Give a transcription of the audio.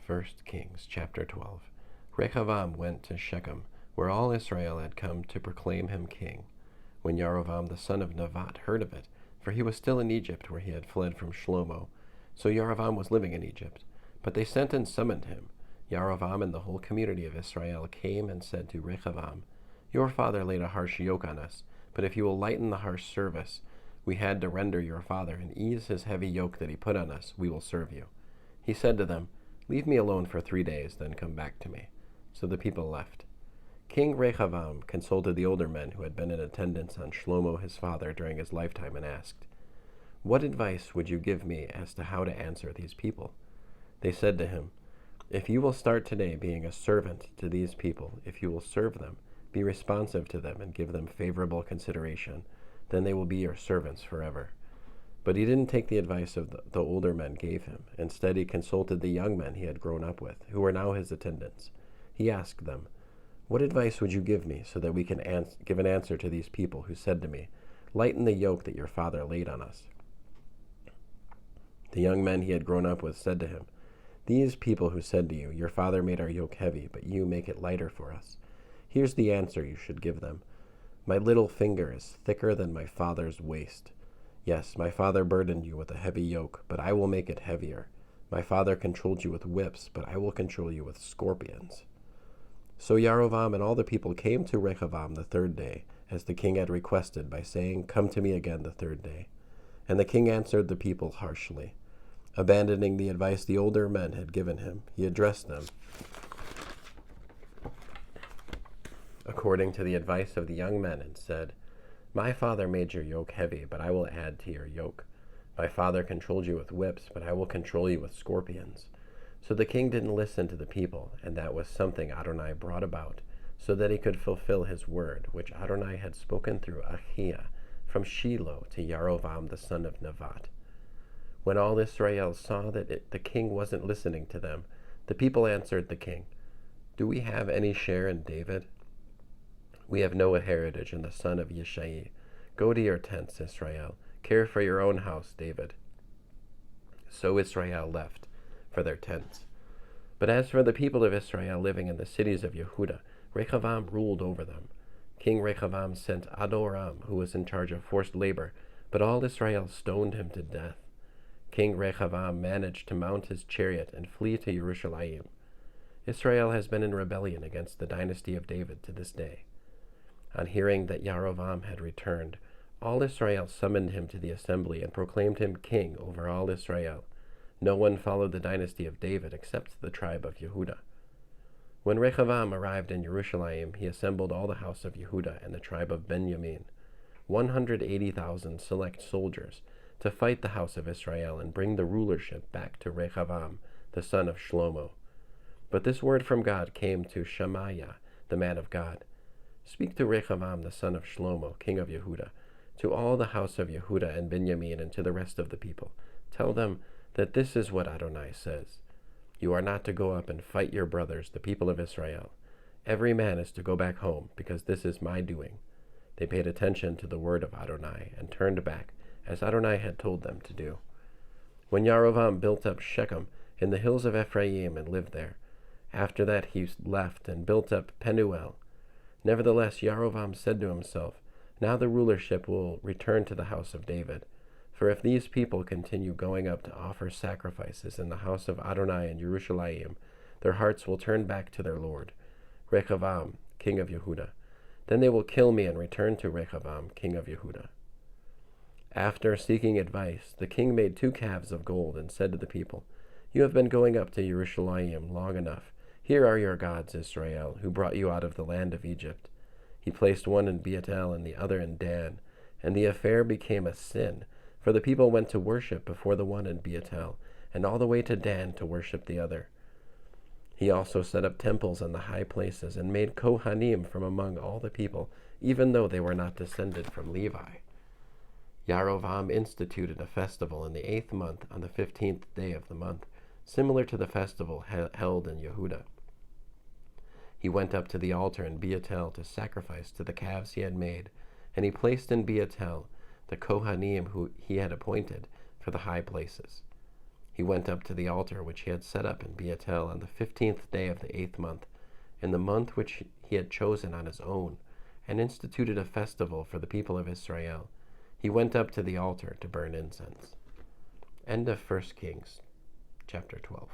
1 Kings chapter 12. Rehoboam went to Shechem, where all Israel had come to proclaim him king. When Yarovam the son of Nevat heard of it, for he was still in Egypt where he had fled from Shlomo, so Yarovam was living in Egypt. But they sent and summoned him. Yarovam and the whole community of Israel came and said to Rehoboam, "Your father laid a harsh yoke on us, but if you will lighten the harsh service we had to render your father and ease his heavy yoke that he put on us, we will serve you." He said to them, "Leave me alone for 3 days, then come back to me." So the people left. King Rehoboam consulted the older men who had been in attendance on Shlomo his father during his lifetime and asked, "What advice would you give me as to how to answer these people?" They said to him, "If you will start today being a servant to these people, if you will serve them, be responsive to them, and give them favorable consideration, then they will be your servants forever." But he didn't take the advice of the older men gave him. Instead, he consulted the young men he had grown up with, who were now his attendants. He asked them, "What advice would you give me so that we can give an answer to these people who said to me, 'Lighten the yoke that your father laid on us'?" The young men he had grown up with said to him, "These people who said to you, 'Your father made our yoke heavy, but you make it lighter for us,' here's the answer you should give them. 'My little finger is thicker than my father's waist. Yes, my father burdened you with a heavy yoke, but I will make it heavier. My father controlled you with whips, but I will control you with scorpions." So Yarovam and all the people came to Rehoboam the 3rd day, as the king had requested, by saying, "Come to me again the 3rd day." And the king answered the people harshly. Abandoning the advice the older men had given him, he addressed them according to the advice of the young men and said, "My father made your yoke heavy, but I will add to your yoke. My father controlled you with whips, but I will control you with scorpions." So the king didn't listen to the people, and that was something Adonai brought about, so that he could fulfill his word, which Adonai had spoken through Ahiah from Shiloh to Yarovam the son of Nevat. When all Israel saw that the king wasn't listening to them, the people answered the king, "Do we have any share in David? We have no heritage in the son of Yishai. Go to your tents, Israel. Care for your own house, David." So Israel left for their tents. But as for the people of Israel living in the cities of Yehudah, Rehoboam ruled over them. King Rehoboam sent Adoram, who was in charge of forced labor, but all Israel stoned him to death. King Rehoboam managed to mount his chariot and flee to Jerusalem. Israel has been in rebellion against the dynasty of David to this day. On hearing that Yarovam had returned, all Israel summoned him to the assembly and proclaimed him king over all Israel. No one followed the dynasty of David except the tribe of Yehudah. When Rehoboam arrived in Jerusalem, he assembled all the house of Yehudah and the tribe of Benjamin, 180,000 select soldiers, to fight the house of Israel and bring the rulership back to Rehoboam, the son of Shlomo. But this word from God came to Shemaiah, the man of God. "Speak to Rehoboam, the son of Shlomo, king of Yehudah, to all the house of Yehudah and Benjamin, and to the rest of the people. Tell them that this is what Adonai says. You are not to go up and fight your brothers, the people of Israel. Every man is to go back home, because this is my doing." They paid attention to the word of Adonai and turned back, as Adonai had told them to do. When Yarovam built up Shechem in the hills of Ephraim and lived there, after that he left and built up Penuel. Nevertheless, Yarovam said to himself, "Now the rulership will return to the house of David. For if these people continue going up to offer sacrifices in the house of Adonai in Jerusalem, their hearts will turn back to their lord, Rehoboam, king of Yehudah. Then they will kill me and return to Rehoboam, king of Yehudah." After seeking advice, the king made 2 calves of gold and said to the people, "You have been going up to Jerusalem long enough. Here are your gods, Israel, who brought you out of the land of Egypt." He placed one in Beatel and the other in Dan, and the affair became a sin, for the people went to worship before the one in Beatel, and all the way to Dan to worship the other. He also set up temples in the high places, and made Kohanim from among all the people, even though they were not descended from Levi. Yarovam instituted a festival in the 8th month on the 15th day of the month, similar to the festival held in Yehudah. He went up to the altar in Beatel to sacrifice to the calves he had made, and he placed in Beatel the Kohanim who he had appointed for the high places. He went up to the altar which he had set up in Beatel on the 15th day of the 8th month, in the month which he had chosen on his own, and instituted a festival for the people of Israel. He went up to the altar to burn incense. End of 1 Kings, chapter 12.